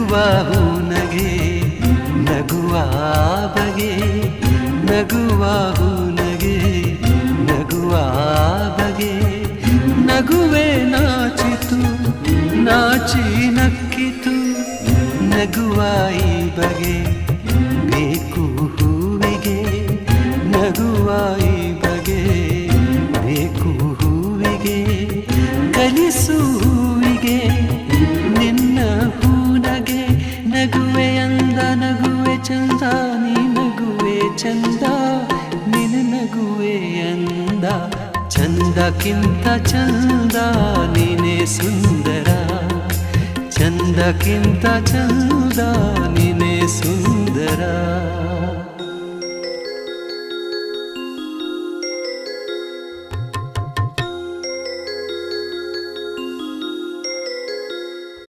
ನಗುವ ಹೂನಗೆ ನಗುವ ಬಗೆ ನಗುವ ಹೂನಗೆ ನಗುವ ಬಗೆ ನಗುವೆ ನಾಚಿತು ನಾಚಿ ನಕ್ಕಿತು ನಗುವ ಈ ಬಗೆ ಬೇಕು ಹೂವಿಗೆ ನಗುವ ಈ ಬಗೆ ಬೇಕು ಹೂವಿಗೆ ಕಲಿಸು ಹೂವಿಗೆ ನಿನ್ನ ಹೂನಗೆ ನಗುವೆ ಅಂದ ನಗುವೆ ಚಂದ ನೀ ನಗುವೆ ಚಂದ ನಿನ್ನ ನಗುವೆ ಅಂದ ಚಂದಕ್ಕಿಂತ ಚಂದ ನೀನೇ ಸುಂದರ ಚಂದಕ್ಕಿಂತ ಚಂದ ನೀನೇ ಸುಂದರ